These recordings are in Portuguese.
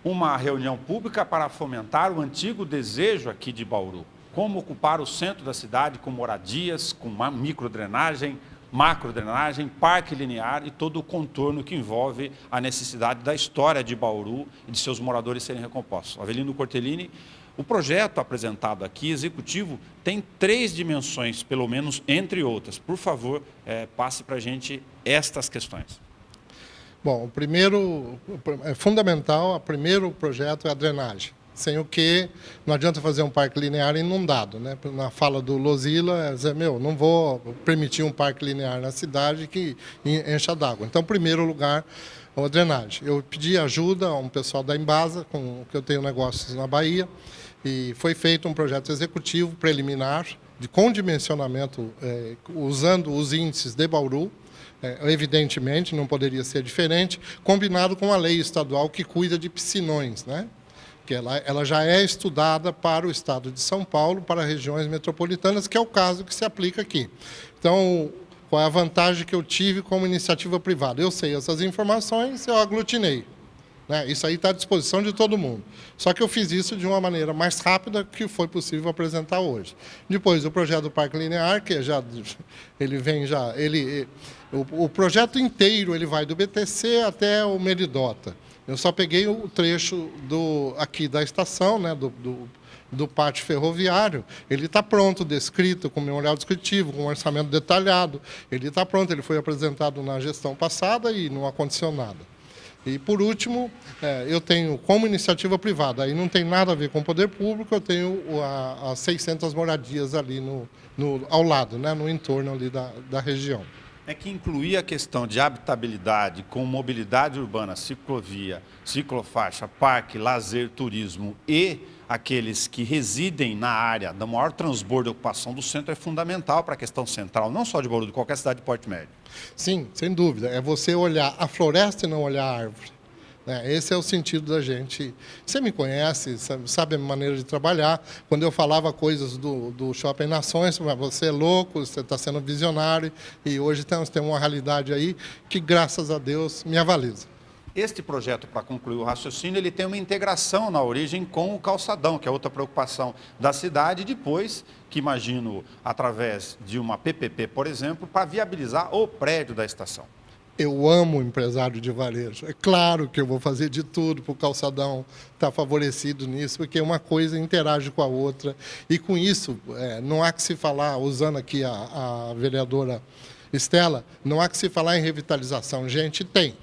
uma reunião pública para fomentar o antigo desejo aqui de Bauru. Como ocupar o centro da cidade com moradias, com uma microdrenagem, macrodrenagem, parque linear e todo o contorno que envolve a necessidade da história de Bauru e de seus moradores serem recompostos. Avelino Cortellini, o projeto apresentado aqui, executivo, tem 3 dimensões, pelo menos, entre outras. Por favor, passe para a gente estas questões. Bom, o primeiro, é fundamental, o primeiro projeto é a drenagem. Sem o que não adianta fazer um parque linear inundado, né? Na fala do Lozila, dizer, não vou permitir um parque linear na cidade que encha d'água. Então, em primeiro lugar, a drenagem. Eu pedi ajuda a um pessoal da Embasa, com que eu tenho negócios na Bahia, e foi feito um projeto executivo preliminar de condimensionamento, usando os índices de Bauru. Evidentemente, não poderia ser diferente, combinado com a lei estadual que cuida de piscinões, né? Que ela já é estudada para o estado de São Paulo, para regiões metropolitanas, que é o caso que se aplica aqui. Então, qual é a vantagem que eu tive como iniciativa privada? Eu sei essas informações, eu aglutinei. Né? Isso aí está à disposição de todo mundo. Só que eu fiz isso de uma maneira mais rápida que foi possível apresentar hoje. Depois, o projeto do Parque Linear, que o projeto inteiro ele vai do BTC até o Meridota. Eu só peguei o trecho aqui da estação, né, do pátio ferroviário. Ele está pronto, descrito, com memorial descritivo, com orçamento detalhado. Ele está pronto, ele foi apresentado na gestão passada e não aconteceu nada. E, por último, eu tenho, como iniciativa privada, aí não tem nada a ver com o poder público, eu tenho as 600 moradias ali ao lado, né, no entorno ali da região. É que incluir a questão de habitabilidade com mobilidade urbana, ciclovia, ciclofaixa, parque, lazer, turismo e aqueles que residem na área da maior transbordo e ocupação do centro é fundamental para a questão central, não só de Bauru, de qualquer cidade de porte médio. Sim, sem dúvida. É você olhar a floresta e não olhar a árvore. Esse é o sentido da gente. Você me conhece, sabe a maneira de trabalhar. Quando eu falava coisas do Shopping Nações, você é louco, você está sendo visionário, e hoje temos uma realidade aí que, graças a Deus, me avaliza. Este projeto, para concluir o raciocínio, ele tem uma integração na origem com o calçadão, que é outra preocupação da cidade, depois que imagino, através de uma PPP, por exemplo, para viabilizar o prédio da estação. Eu amo empresário de varejo. É claro que eu vou fazer de tudo para o calçadão estar favorecido nisso, porque uma coisa interage com a outra. E com isso, não há que se falar, usando aqui a vereadora Estela, não há que se falar em revitalização. Gente, tem.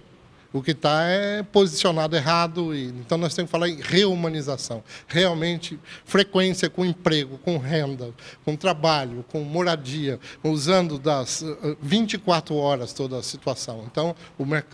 O que está é posicionado errado, então nós temos que falar em reumanização. Realmente, frequência com emprego, com renda, com trabalho, com moradia, usando das 24 horas toda a situação. Então,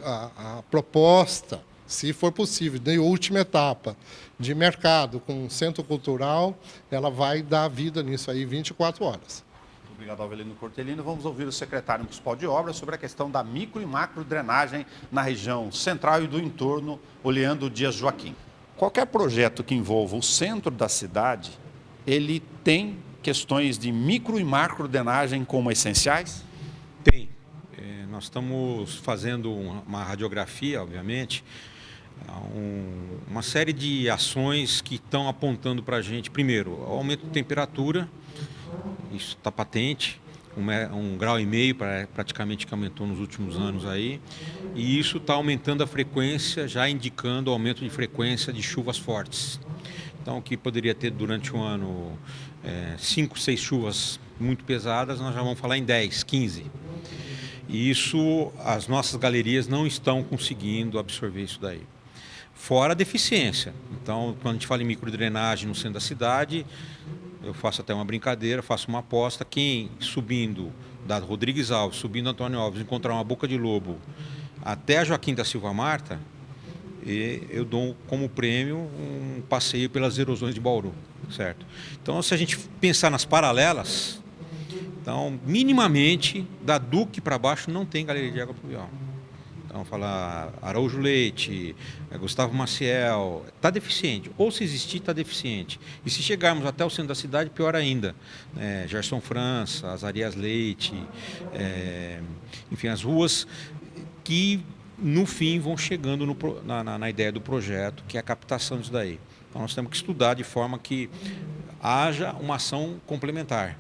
a proposta, se for possível, de última etapa, de mercado com centro cultural, ela vai dar vida nisso aí 24 horas. Obrigado, Avelino Cortellini. Vamos ouvir o secretário municipal de obras sobre a questão da micro e macro drenagem na região central e do entorno, Oleandro Dias Joaquim. Qualquer projeto que envolva o centro da cidade, ele tem questões de micro e macro drenagem como essenciais? Tem. Nós estamos fazendo uma radiografia, obviamente, uma série de ações que estão apontando para a gente, primeiro, o aumento de temperatura. Isso está patente, 1,5 grau praticamente que aumentou nos últimos anos aí, e isso está aumentando a frequência, já indicando o aumento de frequência de chuvas fortes. Então, o que poderia ter durante um ano 5, 6 chuvas muito pesadas, nós já vamos falar em 10, 15. E isso, as nossas galerias não estão conseguindo absorver isso daí. Fora a deficiência. Então, quando a gente fala em microdrenagem no centro da cidade, eu faço até uma brincadeira, faço uma aposta, quem subindo da Rodrigues Alves, subindo Antônio Alves, encontrar uma Boca de Lobo até a Joaquim da Silva Marta, eu dou como prêmio um passeio pelas erosões de Bauru, certo? Então, se a gente pensar nas paralelas, então, minimamente, da Duque para baixo não tem galeria de água pluvial. Então, falar Araújo Leite, Gustavo Maciel, está deficiente. Ou se existir, está deficiente. E se chegarmos até o centro da cidade, pior ainda. Gerson França, Azarias Leite, enfim, as ruas que no fim vão chegando na ideia do projeto, que é a captação disso daí. Então nós temos que estudar de forma que haja uma ação complementar.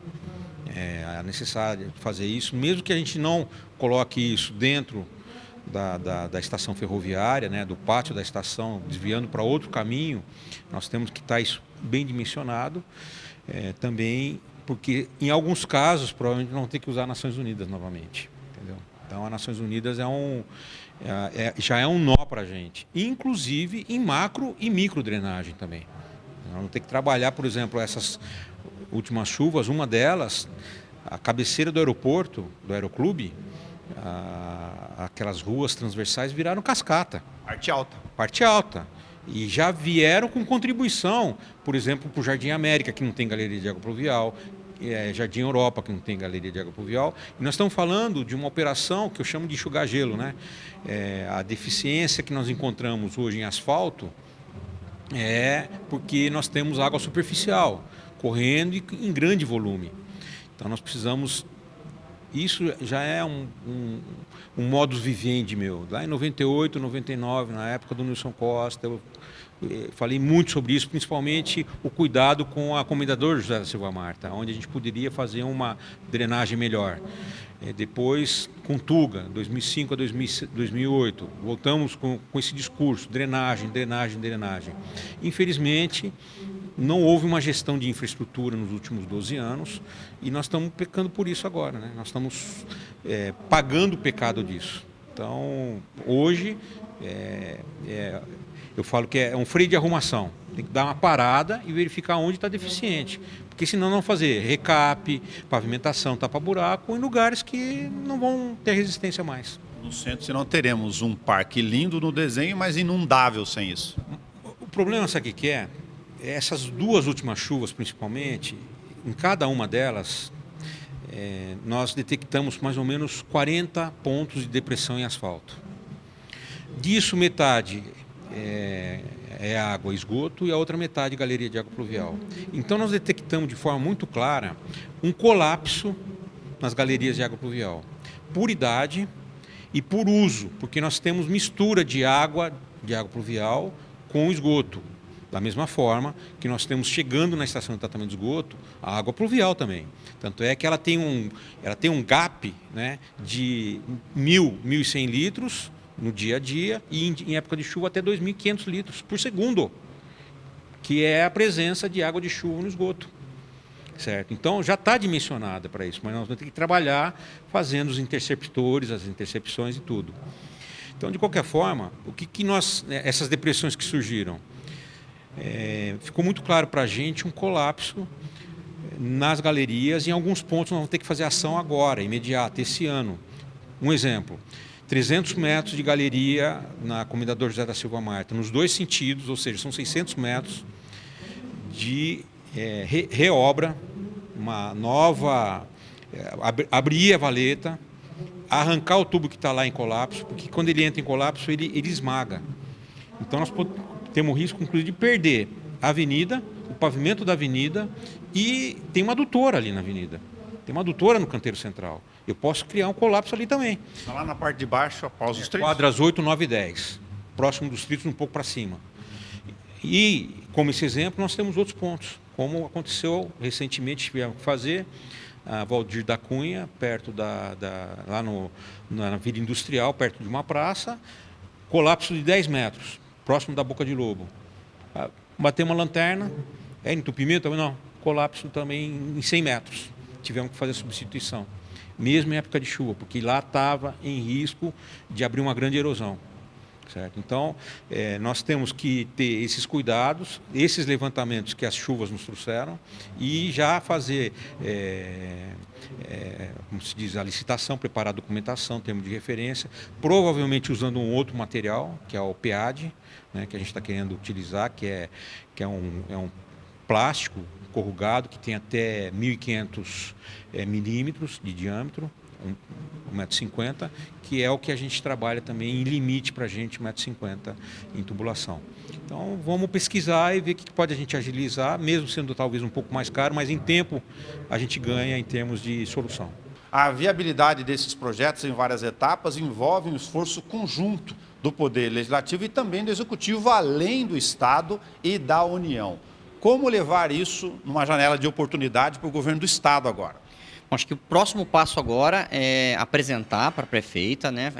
É necessário fazer isso, mesmo que a gente não coloque isso dentro da estação ferroviária, né, do pátio da estação, desviando para outro caminho, nós temos que estar isso bem dimensionado também, porque em alguns casos provavelmente vão ter que usar Nações Unidas novamente. Entendeu? Então a Nações Unidas já é um nó para a gente, inclusive em macro e micro drenagem também. Nós vamos ter que trabalhar, por exemplo, essas últimas chuvas, uma delas, a cabeceira do aeroporto, do aeroclube, aquelas ruas transversais viraram cascata. Parte alta. Parte alta. E já vieram com contribuição, por exemplo, para o Jardim América, que não tem galeria de água pluvial, Jardim Europa, que não tem galeria de água pluvial. E nós estamos falando de uma operação que eu chamo de enxugar gelo, né? A deficiência que nós encontramos hoje em asfalto é porque nós temos água superficial correndo em grande volume. Então nós precisamos... Isso já é um modus vivendi meu. Lá em 98, 99, na época do Nilson Costa, eu falei muito sobre isso, principalmente o cuidado com a Comendador José da Silva Marta, onde a gente poderia fazer uma drenagem melhor. Depois, com Tuga, 2005 a 2008, voltamos com esse discurso, drenagem, drenagem, drenagem. Infelizmente, não houve uma gestão de infraestrutura nos últimos 12 anos e nós estamos pecando por isso agora, né? Nós estamos pagando o pecado disso. Então, hoje, eu falo que é um freio de arrumação. Tem que dar uma parada e verificar onde está deficiente. Porque senão não fazer recap, pavimentação, tapa-buraco em lugares que não vão ter resistência mais. No centro, senão teremos um parque lindo no desenho, mas inundável sem isso. O problema, sabe o que é? Essas duas últimas chuvas, principalmente, em cada uma delas, nós detectamos mais ou menos 40 pontos de depressão em asfalto. Disso, metade é água e esgoto e a outra metade galeria de água pluvial. Então nós detectamos de forma muito clara um colapso nas galerias de água pluvial, por idade e por uso, porque nós temos mistura de água pluvial com esgoto. Da mesma forma que nós temos chegando na estação de tratamento de esgoto a água pluvial também. Tanto é que ela tem um gap, né, de 1.100 litros no dia a dia e em época de chuva até 2.500 litros por segundo, que é a presença de água de chuva no esgoto. Certo? Então já está dimensionada para isso, mas nós vamos ter que trabalhar fazendo os interceptores, as intercepções e tudo. Então, de qualquer forma, o que nós, essas depressões que surgiram, ficou muito claro para a gente um colapso nas galerias e em alguns pontos nós vamos ter que fazer ação agora, imediata, esse ano. Um exemplo, 300 metros de galeria na Comendador José da Silva Marta, nos dois sentidos, ou seja, são 600 metros de reobra, uma nova, abrir a valeta, arrancar o tubo que está lá em colapso, porque quando ele entra em colapso, ele esmaga. Então nós temos o risco, inclusive, de perder a avenida, o pavimento da avenida, e tem uma adutora ali na avenida. Tem uma adutora no canteiro central. Eu posso criar um colapso ali também. Lá na parte de baixo, após os trilhos? Quadras 8, 9 e 10. Próximo dos trilhos, um pouco para cima. E, como esse exemplo, nós temos outros pontos. Como aconteceu recentemente, tivemos que fazer a Valdir da Cunha, perto lá na Vila Industrial, perto de uma praça, colapso de 10 metros. Próximo da Boca de Lobo. Bateu uma lanterna, entupimento também não, colapso também em 100 metros. Tivemos que fazer a substituição, mesmo em época de chuva, porque lá estava em risco de abrir uma grande erosão. Certo? Então, nós temos que ter esses cuidados, esses levantamentos que as chuvas nos trouxeram e já fazer, como se diz, a licitação, preparar a documentação, termo de referência, provavelmente usando um outro material, que é o PEAD, né, que a gente está querendo utilizar, que é um plástico corrugado que tem até 1.500 milímetros de diâmetro, 1,50 m, que é o que a gente trabalha também em limite para a gente, 1,50 m em tubulação. Então vamos pesquisar e ver o que pode a gente agilizar, mesmo sendo talvez um pouco mais caro, mas em tempo a gente ganha em termos de solução. A viabilidade desses projetos em várias etapas envolve um esforço conjunto do Poder Legislativo e também do Executivo, além do Estado e da União. Como levar isso numa janela de oportunidade para o governo do Estado agora? Acho que o próximo passo agora é apresentar para a prefeita, né?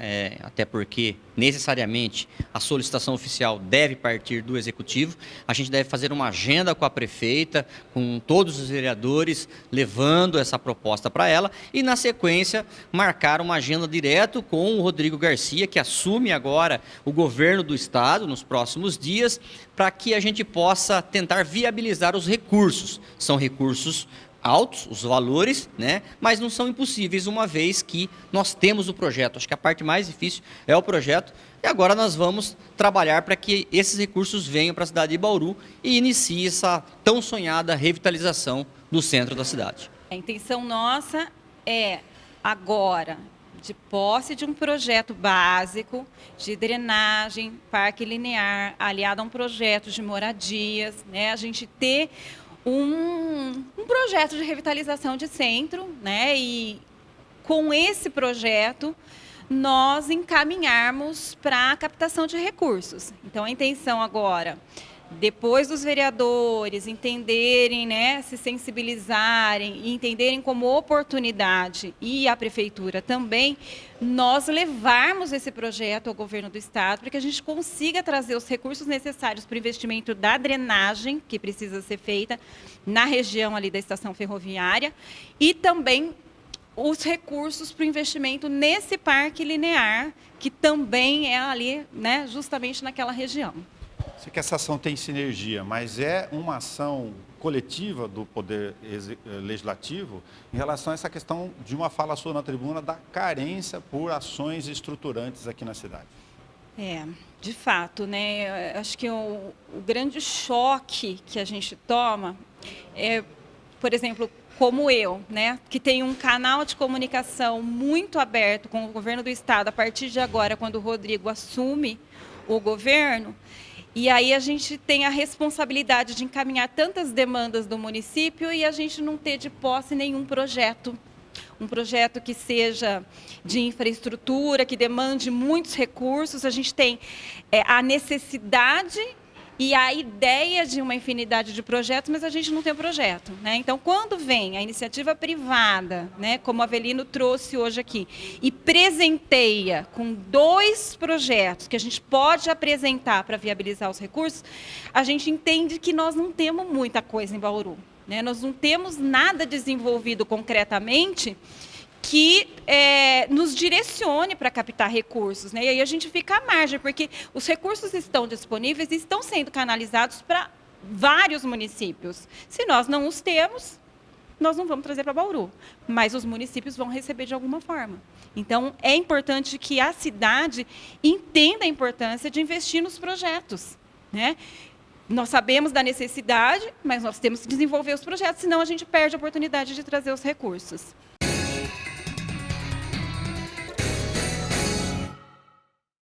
Até porque, necessariamente, a solicitação oficial deve partir do Executivo. A gente deve fazer uma agenda com a prefeita, com todos os vereadores, levando essa proposta para ela e, na sequência, marcar uma agenda direto com o Rodrigo Garcia, que assume agora o governo do Estado nos próximos dias, para que a gente possa tentar viabilizar os recursos. São recursos altos, os valores, né? Mas não são impossíveis, uma vez que nós temos o projeto. Acho que a parte mais difícil é o projeto, e agora nós vamos trabalhar para que esses recursos venham para a cidade de Bauru e inicie essa tão sonhada revitalização do centro da cidade. A intenção nossa é, agora, de posse de um projeto básico de drenagem, parque linear, aliado a um projeto de moradias, né? A gente ter um projeto de revitalização de centro, né? E com esse projeto nós encaminharmos para a captação de recursos. Então a intenção agora, depois dos vereadores entenderem, né, se sensibilizarem e entenderem como oportunidade, e a prefeitura também, nós levarmos esse projeto ao governo do estado para que a gente consiga trazer os recursos necessários para o investimento da drenagem, que precisa ser feita na região ali da estação ferroviária, e também os recursos para o investimento nesse parque linear, que também é ali, né, justamente naquela região. Sei que essa ação tem sinergia, mas é uma ação coletiva do Poder Legislativo em relação a essa questão de uma fala sua na tribuna da carência por ações estruturantes aqui na cidade. De fato, né? Acho que o grande choque que a gente toma é, por exemplo, como eu, né, que tem um canal de comunicação muito aberto com o governo do estado a partir de agora, quando o Rodrigo assume o governo. E aí a gente tem a responsabilidade de encaminhar tantas demandas do município e a gente não ter de posse nenhum projeto. Um projeto que seja de infraestrutura, que demande muitos recursos. A gente tem a necessidade e a ideia de uma infinidade de projetos, mas a gente não tem o projeto, né? Então, quando vem a iniciativa privada, né, como a Avelino trouxe hoje aqui, e presenteia com 2 projetos que a gente pode apresentar para viabilizar os recursos, a gente entende que nós não temos muita coisa em Bauru, né? Nós não temos nada desenvolvido concretamente que nos direcione para captar recursos, né? E aí a gente fica à margem, porque os recursos estão disponíveis e estão sendo canalizados para vários municípios. Se nós não os temos, nós não vamos trazer para Bauru, mas os municípios vão receber de alguma forma. Então, é importante que a cidade entenda a importância de investir nos projetos, né? Nós sabemos da necessidade, mas nós temos que desenvolver os projetos, senão a gente perde a oportunidade de trazer os recursos.